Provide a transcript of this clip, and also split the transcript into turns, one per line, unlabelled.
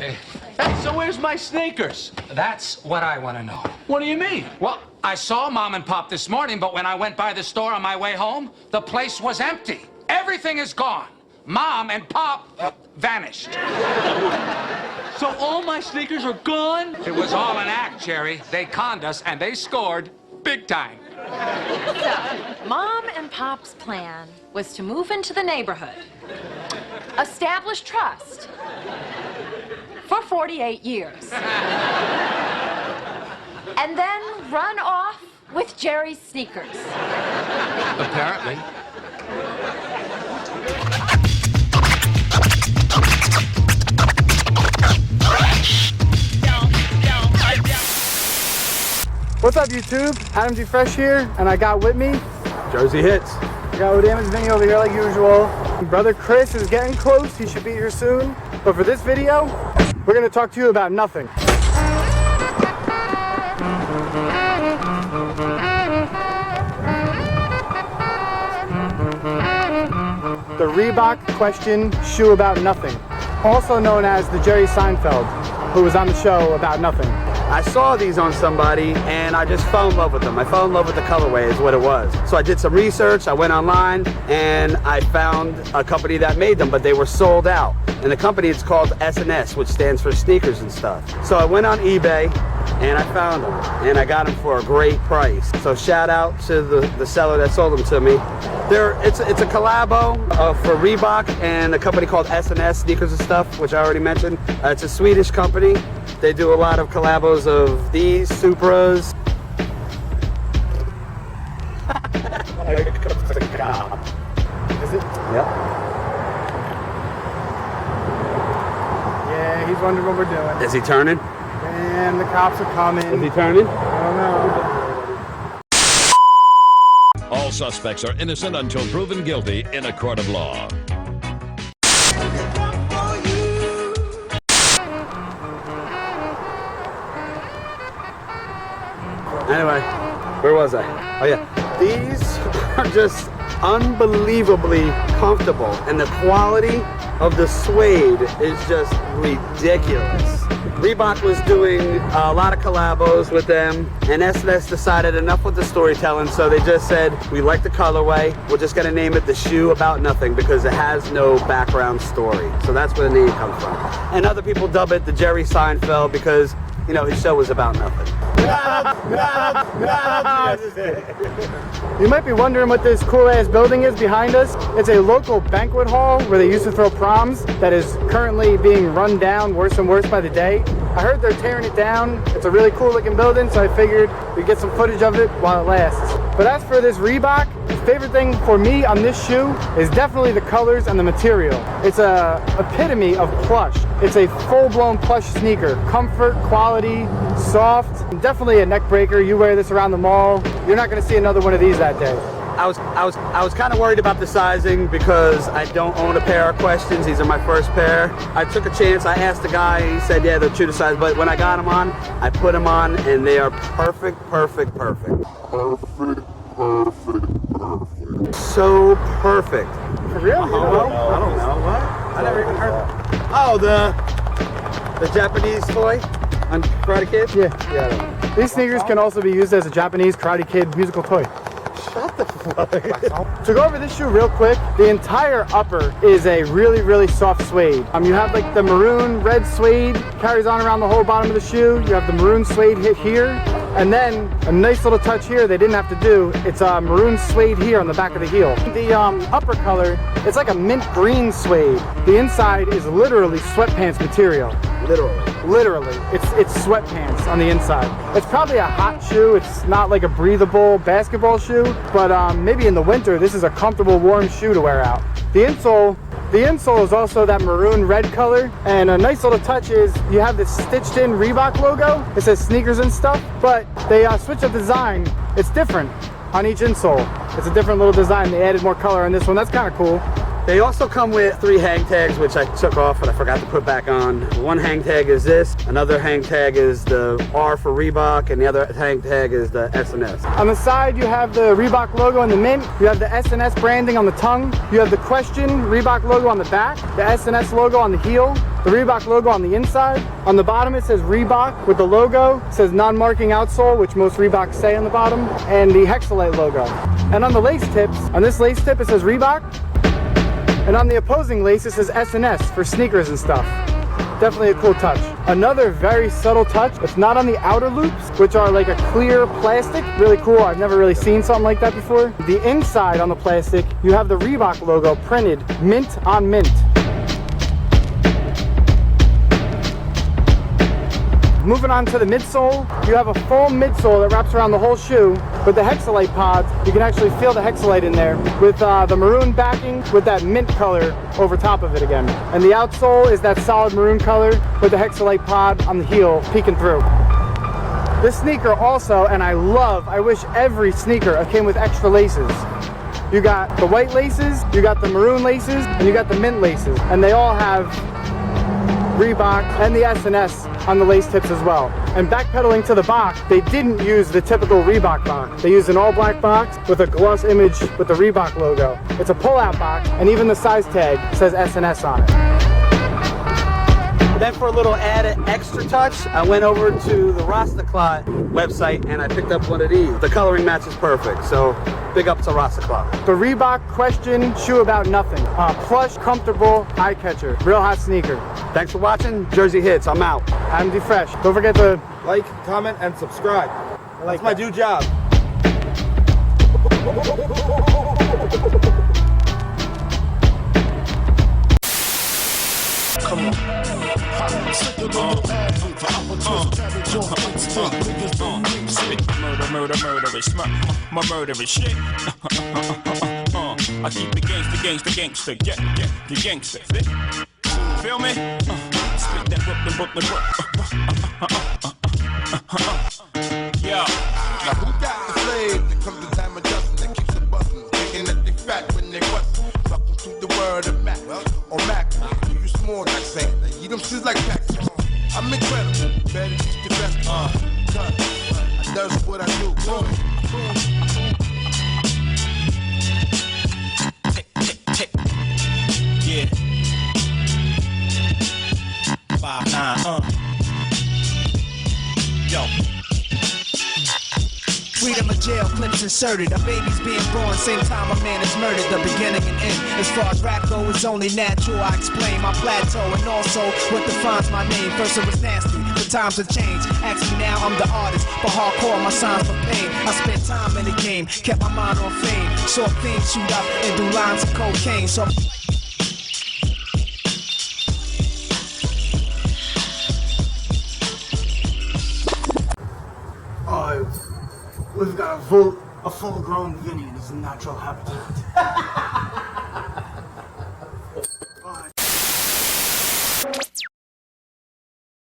Hey, so where's my sneakers?
That's what I want to know.
What do you mean?
Well, I saw Mom and Pop this morning, but when I went by the store on my way home, the place was empty. Everything is gone. Mom and Pop vanished.
So all my sneakers are gone?
It was all an act, Jerry. They conned us, and they scored big time.
So, Mom and Pop's plan was to move into the neighborhood, establish trust for 48 years, and then run off with Jerry's sneakers.
Apparently.
What's up, YouTube? AdamDeFresh here, and I got with me
Jersey Hits.
I got with Damon's Vinny over here like usual. Brother Chris is getting close. He should be here soon. But for this video, we're going to talk to you about nothing. The Reebok Question shoe about nothing. Also known as the Jerry Seinfeld, who was on the show about nothing.
I saw these on somebody and I just fell in love with them. I fell in love with the colorway is what it was. So I did some research, I went online and I found a company that made them, but they were sold out. And the company is called SNS, which stands for sneakers and stuff. So I went on eBay and I found them and I got them for a great price. So shout out to the seller that sold them to me. It's a collabo for Reebok and a company called SNS, Sneakers and Stuff, which I already mentioned. It's a Swedish company. They do a lot of collabos of these, Supras.
Is it?
Yep.
Yeah, he's wondering what we're doing.
Is he turning?
And the cops are coming.
Is he turning?
I don't know.
All suspects are innocent until proven guilty in a court of law.
Anyway, where was I? Oh yeah. These are just unbelievably comfortable and the quality of the suede is just ridiculous. Reebok was doing a lot of collabos with them and SNS decided enough with the storytelling, so they just said, we like the colorway, we're just gonna name it the shoe about nothing because it has no background story. So that's where the name comes from. And other people dub it the Jerry Seinfeld because, you know, his show was about nothing.
You might be wondering what this cool ass building is behind us. It's a local banquet hall where they used to throw proms that is currently being run down worse and worse by the day. I heard they're tearing it down. It's a really cool looking building, so I figured we'd get some footage of it while it lasts. But as for this Reebok, the favorite thing for me on this shoe is definitely the colors and the material. It's a epitome of plush. It's a full-blown plush sneaker. Comfort, quality, soft, definitely a neck breaker. You wear this around the mall, you're not gonna see another one of these that day.
I was kind of worried about the sizing because I don't own a pair of Questions. These are my first pair. I took a chance. I asked the guy. He said, yeah, they're true to size. But when I got them on, I put them on, and they are perfect, perfect, perfect. Perfect, perfect, perfect. So perfect.
For real?
I don't know. What? I never even heard that. Oh, the Japanese toy on Karate Kid?
Yeah.
Yeah. I don't know.
These sneakers can also be used as a Japanese Karate Kid musical toy.
Shut the fuck up.
To go over this shoe real quick, the entire upper is a really, really soft suede. You have like the maroon red suede carries on around the whole bottom of the shoe. You have the maroon suede hit here. And then a nice little touch here they didn't have to do. It's a maroon suede here on the back of the heel. The upper color, it's like a mint green suede. The inside is literally sweatpants material. Literally. It's sweatpants on the inside. It's probably a hot shoe. It's not like a breathable basketball shoe, but maybe in the winter, this is a comfortable warm shoe to wear out. The insole is also that maroon red color, and a nice little touch is you have this stitched in Reebok logo. It says sneakers and stuff, but they switched up the design. It's different on each insole. It's a different little design. They added more color on this one. That's kind of cool.
They also come with 3 hang tags, which I took off but I forgot to put back on. One hang tag is this, another hang tag is the R for Reebok, and the other hang tag is the SNS.
On the side, you have the Reebok logo in the mint. You have the SNS branding on the tongue. You have the Question Reebok logo on the back, the SNS logo on the heel. the Reebok logo on the inside. On the bottom it says Reebok with the logo. It says non-marking outsole, which most Reeboks say on the bottom, and the Hexalite logo. And on the lace tips, on this lace tip it says Reebok, and on the opposing lace it says SNS for sneakers and stuff. Definitely a cool touch. Another very subtle touch, it's not on the outer loops, which are like a clear plastic. Really cool, I've never really seen something like that before. The inside on the plastic, you have the Reebok logo printed mint on mint. Moving on to the midsole, you have a full midsole that wraps around the whole shoe. With the Hexalite pods, you can actually feel the Hexalite in there with the maroon backing with that mint color over top of it again. And the outsole is that solid maroon color with the Hexalite pod on the heel peeking through. This sneaker also, and I wish every sneaker came with extra laces. You got the white laces, you got the maroon laces, and you got the mint laces. And they all have Reebok and the SNS on the lace tips as well. And backpedaling to the box, they didn't use the typical Reebok box. They used an all black box with a gloss image with the Reebok logo. It's a pull-out box, and even the size tag says SNS on it.
Then for a little added extra touch, I went over to the Rastaclaw website and I picked up one of these. The coloring match is perfect, so big up to Rastaclaw.
The Reebok Question shoe about nothing. Plush, comfortable, eye catcher. Real hot sneaker.
Thanks for watching. Jersey Hits, I'm out.
AdamDeFresh. Don't forget to
like, comment, and subscribe. That's my new job.
Come on. Murderous, my murderous shit. I keep the gangster, get the gangster. Feel me? Spit that Brooklyn. Yo.
Now who got the flame? There comes the time of justice that keeps the bustin', thinking that they fat when they bustin'. Welcome to the world of Mac, or Mac. You use small like saying they eat them shit like Mac. I'm incredible, better teach the best. I does what I do.
Tick. Yeah. 5-9, Yo.
Freedom of jail clips inserted. A baby's being born, same time a man is murdered. The beginning and end. As far as rap go, it's only natural. I explain my plateau and also what defines my name. First it was nasty, the times have changed. Actually now I'm the artist, for hardcore my signs for pain. I spent time in the game, kept my mind on fame. Saw things shoot up and do lines of cocaine. So
we've got a full-grown Vinny in his natural habitat.